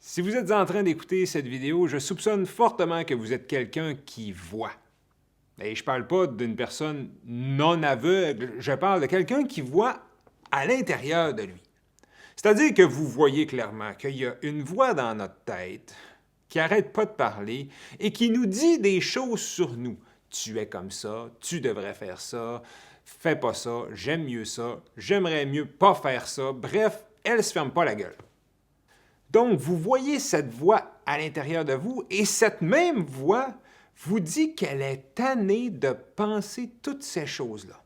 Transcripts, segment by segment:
Si vous êtes en train d'écouter cette vidéo, je soupçonne fortement que vous êtes quelqu'un qui voit. Et je ne parle pas d'une personne non aveugle, je parle de quelqu'un qui voit à l'intérieur de lui. C'est-à-dire que vous voyez clairement qu'il y a une voix dans notre tête qui n'arrête pas de parler et qui nous dit des choses sur nous. Tu es comme ça, tu devrais faire ça, fais pas ça, j'aime mieux ça, j'aimerais mieux pas faire ça. Bref, elle se ferme pas la gueule. Donc, vous voyez cette voix à l'intérieur de vous et cette même voix vous dit qu'elle est tannée de penser toutes ces choses-là.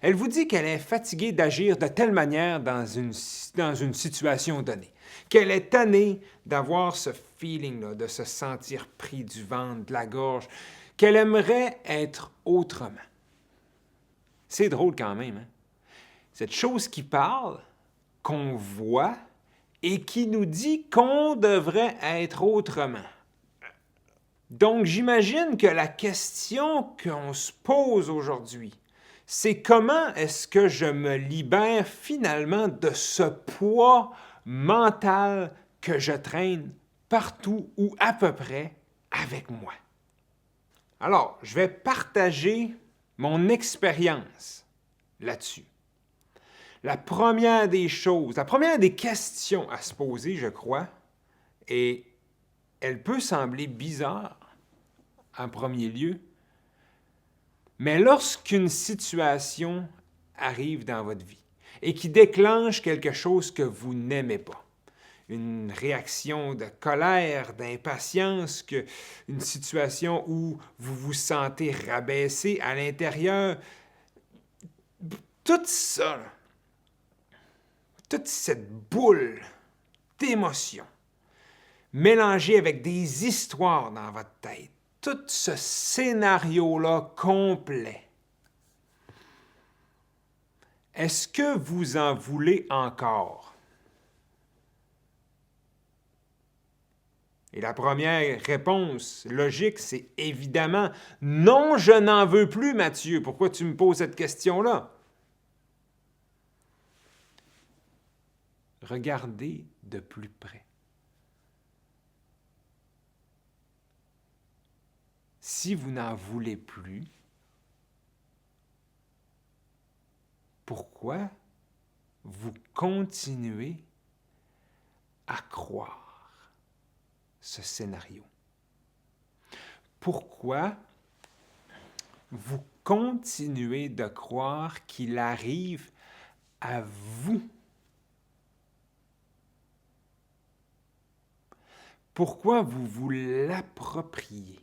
Elle vous dit qu'elle est fatiguée d'agir de telle manière dans une situation donnée, qu'elle est tannée d'avoir ce feeling-là, de se sentir pris du ventre, de la gorge, qu'elle aimerait être autrement. C'est drôle quand même, hein? Cette chose qui parle, qu'on voit, et qui nous dit qu'on devrait être autrement. Donc, j'imagine que la question qu'on se pose aujourd'hui, c'est comment est-ce que je me libère finalement de ce poids mental que je traîne partout ou à peu près avec moi. Alors, je vais partager mon expérience là-dessus. La première des choses, la première des questions à se poser, je crois, et elle peut sembler bizarre en premier lieu, mais lorsqu'une situation arrive dans votre vie et qui déclenche quelque chose que vous n'aimez pas, une réaction de colère, d'impatience, une situation où vous vous sentez rabaissé à l'intérieur, tout ça, toute cette boule d'émotions, mélangée avec des histoires dans votre tête, tout ce scénario-là complet, est-ce que vous en voulez encore? Et la première réponse logique, c'est évidemment « Non, je n'en veux plus, Mathieu. Pourquoi tu me poses cette question-là? » Regardez de plus près. Si vous n'en voulez plus, pourquoi vous continuez à croire ce scénario? Pourquoi vous continuez de croire qu'il arrive à vous? Pourquoi vous vous l'appropriez?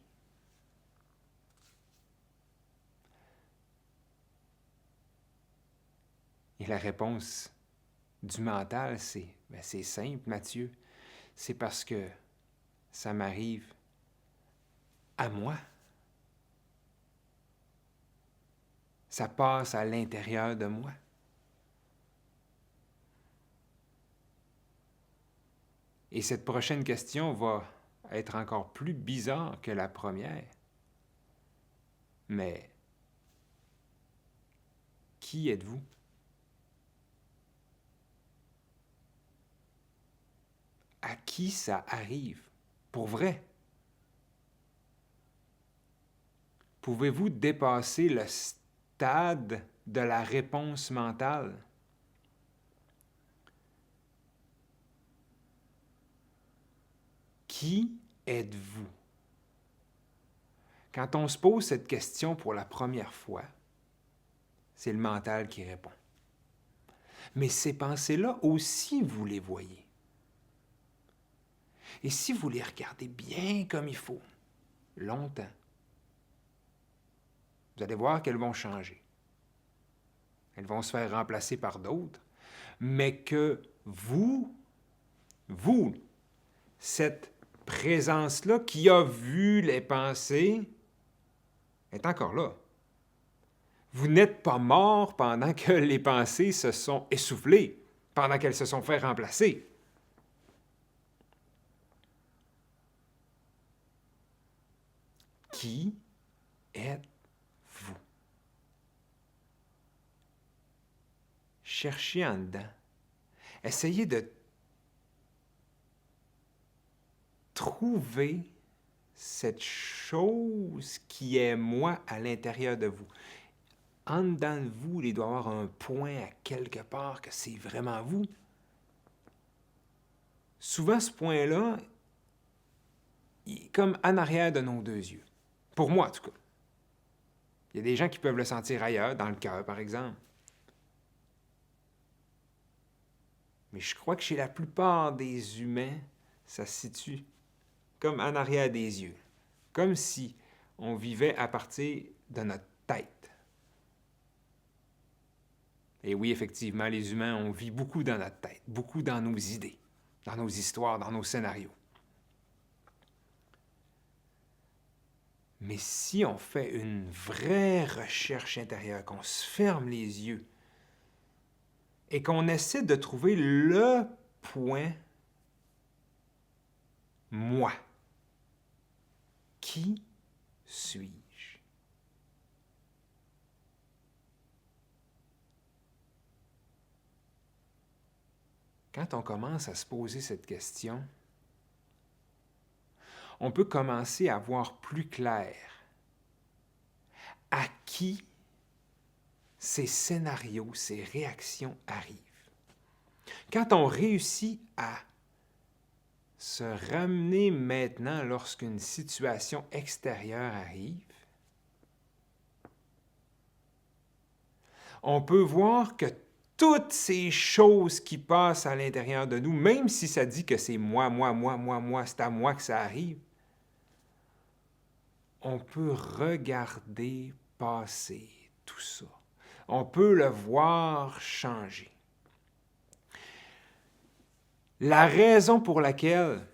Et la réponse du mental, c'est simple, Mathieu. C'est parce que ça m'arrive à moi. Ça passe à l'intérieur de moi. Et cette prochaine question va être encore plus bizarre que la première. Mais qui êtes-vous? À qui ça arrive? Pour vrai? Pouvez-vous dépasser le stade de la réponse mentale? Qui êtes-vous? Quand on se pose cette question pour la première fois, c'est le mental qui répond. Mais ces pensées-là aussi, vous les voyez. Et si vous les regardez bien comme il faut, longtemps, vous allez voir qu'elles vont changer. Elles vont se faire remplacer par d'autres, mais que vous, cette présence-là qui a vu les pensées, est encore là. Vous n'êtes pas mort pendant que les pensées se sont essoufflées, pendant qu'elles se sont fait remplacer. Qui êtes-vous? Cherchez en dedans. Essayez de trouver cette chose qui est moi à l'intérieur de vous. En dedans de vous, il doit y avoir un point à quelque part que c'est vraiment vous. Souvent, ce point-là, il est comme en arrière de nos deux yeux. Pour moi, en tout cas. Il y a des gens qui peuvent le sentir ailleurs, dans le cœur, par exemple. Mais je crois que chez la plupart des humains, ça se situe comme en arrière des yeux. Comme si on vivait à partir de notre tête. Et oui, effectivement, les humains, on vit beaucoup dans notre tête, beaucoup dans nos idées, dans nos histoires, dans nos scénarios. Mais si on fait une vraie recherche intérieure, qu'on se ferme les yeux et qu'on essaie de trouver le point « moi », qui suis-je? Quand on commence à se poser cette question, on peut commencer à voir plus clair à qui ces scénarios, ces réactions arrivent. Quand on réussit à se ramener maintenant lorsqu'une situation extérieure arrive, on peut voir que toutes ces choses qui passent à l'intérieur de nous, même si ça dit que c'est moi, c'est à moi que ça arrive, on peut regarder passer tout ça. On peut le voir changer. La raison pour laquelle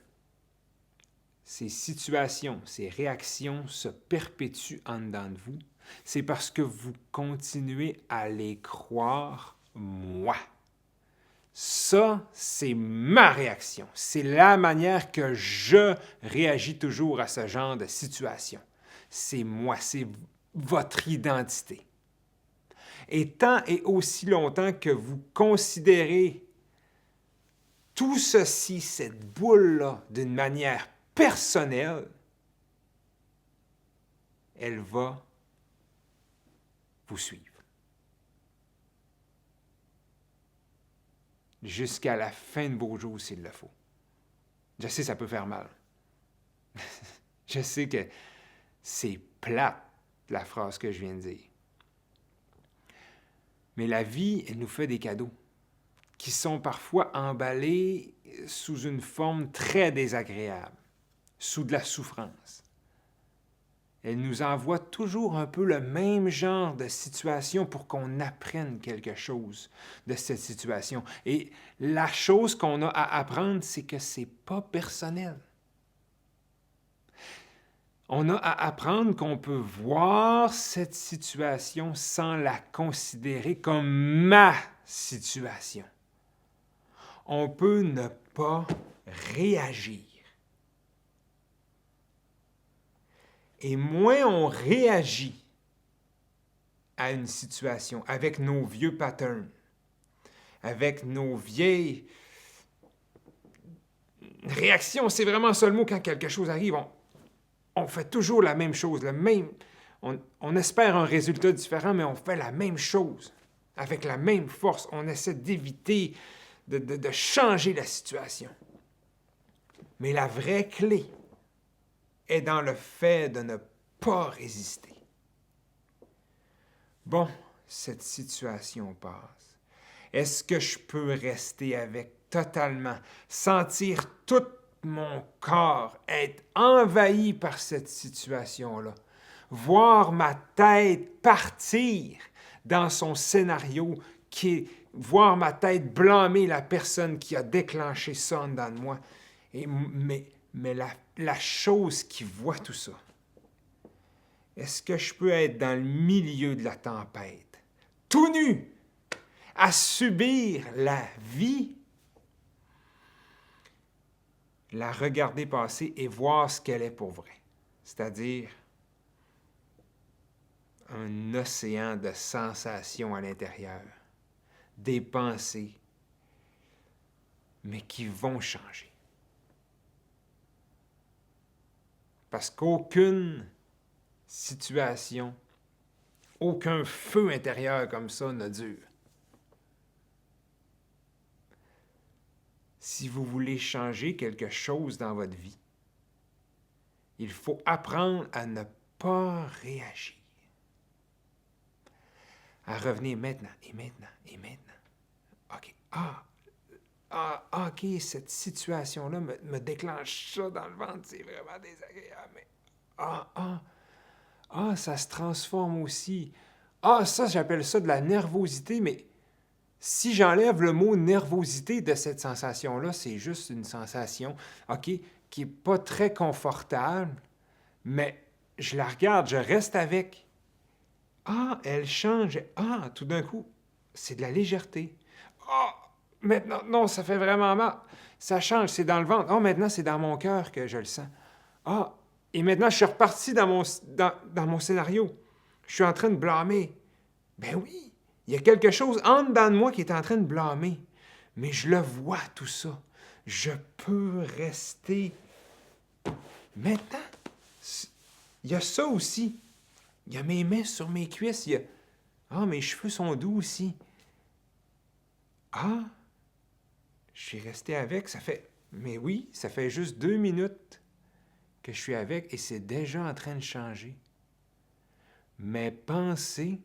ces situations, ces réactions se perpétuent en dedans de vous, c'est parce que vous continuez à les croire moi. Ça, c'est ma réaction. C'est la manière que je réagis toujours à ce genre de situation. C'est moi, c'est votre identité. Et tant et aussi longtemps que vous considérez tout ceci, cette boule-là, d'une manière personnelle, elle va vous suivre. Jusqu'à la fin de vos jours s'il le faut. Je sais, ça peut faire mal. Je sais que c'est plate, la phrase que je viens de dire. Mais la vie, elle nous fait des cadeaux qui sont parfois emballés sous une forme très désagréable, sous de la souffrance. Elle nous envoie toujours un peu le même genre de situation pour qu'on apprenne quelque chose de cette situation. Et la chose qu'on a à apprendre, c'est que c'est pas personnel. On a à apprendre qu'on peut voir cette situation sans la considérer comme ma situation. On peut ne pas réagir. Et moins on réagit à une situation avec nos vieux patterns, avec nos vieilles réactions, c'est vraiment ça le mot quand quelque chose arrive. On fait toujours la même chose, on espère un résultat différent, mais on fait la même chose. Avec la même force, on essaie d'éviter de changer la situation. Mais la vraie clé est dans le fait de ne pas résister. Bon, cette situation passe. Est-ce que je peux rester avec totalement, sentir tout mon corps être envahi par cette situation-là, voir ma tête partir dans son scénario, voir ma tête blâmer la personne qui a déclenché ça en dedans de moi, mais la chose qui voit tout ça, est-ce que je peux être dans le milieu de la tempête, tout nu, à subir la vie, la regarder passer et voir ce qu'elle est pour vrai, c'est-à-dire un océan de sensations à l'intérieur, des pensées, mais qui vont changer. Parce qu'aucune situation, aucun feu intérieur comme ça ne dure. Si vous voulez changer quelque chose dans votre vie, il faut apprendre à ne pas réagir. À revenir maintenant, et maintenant, et maintenant. OK. OK, cette situation-là me déclenche ça dans le ventre, c'est vraiment désagréable. Mais ça se transforme aussi. Ça, j'appelle ça de la nervosité, mais si j'enlève le mot nervosité de cette sensation-là, c'est juste une sensation, OK, qui n'est pas très confortable, mais je la regarde, je reste avec. Elle change. Tout d'un coup, c'est de la légèreté. Maintenant, non, ça fait vraiment mal. Ça change, c'est dans le ventre. Maintenant, c'est dans mon cœur que je le sens. Et maintenant, je suis reparti dans mon scénario. Je suis en train de blâmer. Ben oui, il y a quelque chose en dedans de moi qui est en train de blâmer. Mais je le vois, tout ça. Je peux rester. Maintenant, il y a ça aussi. Il y a mes mains sur mes cuisses. Mes cheveux sont doux aussi. Je suis resté avec, mais oui, ça fait juste 2 minutes que je suis avec et c'est déjà en train de changer. Mes pensées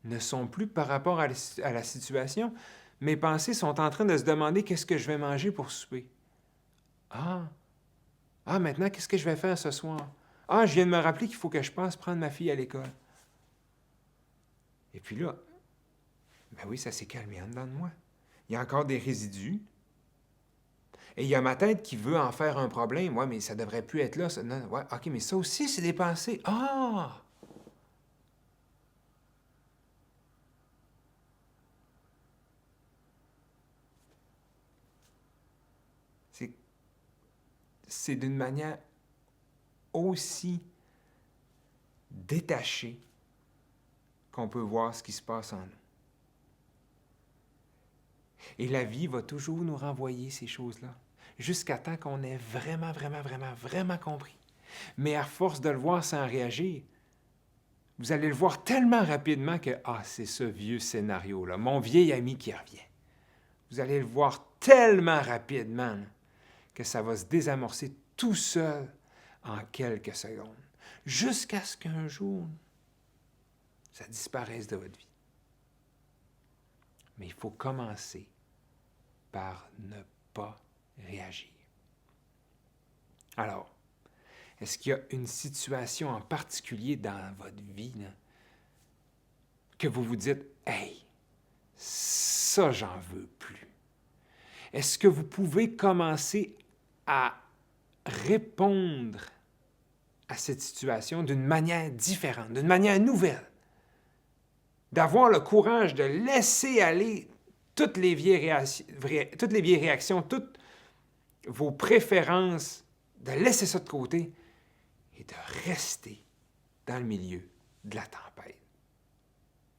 ne sont plus par rapport à la situation. Mes pensées sont en train de se demander qu'est-ce que je vais manger pour souper. Maintenant, qu'est-ce que je vais faire ce soir? Je viens de me rappeler qu'il faut que je passe prendre ma fille à l'école. Et puis là, ben oui, ça s'est calmé en dedans de moi. Il y a encore des résidus. Et il y a ma tête qui veut en faire un problème. Ouais, mais ça devrait plus être là. Ça. Non, ouais, OK, mais ça aussi, c'est des pensées. C'est d'une manière aussi détachée qu'on peut voir ce qui se passe en nous. Et la vie va toujours nous renvoyer ces choses-là, jusqu'à temps qu'on ait vraiment, vraiment, vraiment, vraiment compris. Mais à force de le voir sans réagir, vous allez le voir tellement rapidement que « c'est ce vieux scénario-là, mon vieil ami qui revient. » Vous allez le voir tellement rapidement que ça va se désamorcer tout seul en quelques secondes, jusqu'à ce qu'un jour, ça disparaisse de votre vie. Mais il faut commencer par ne pas réagir. Alors, est-ce qu'il y a une situation en particulier dans votre vie là, que vous vous dites « Hey, ça, j'en veux plus ». Est-ce que vous pouvez commencer à répondre à cette situation d'une manière différente, d'une manière nouvelle? D'avoir le courage de laisser aller toutes les vieilles réactions, toutes vos préférences, de laisser ça de côté et de rester dans le milieu de la tempête.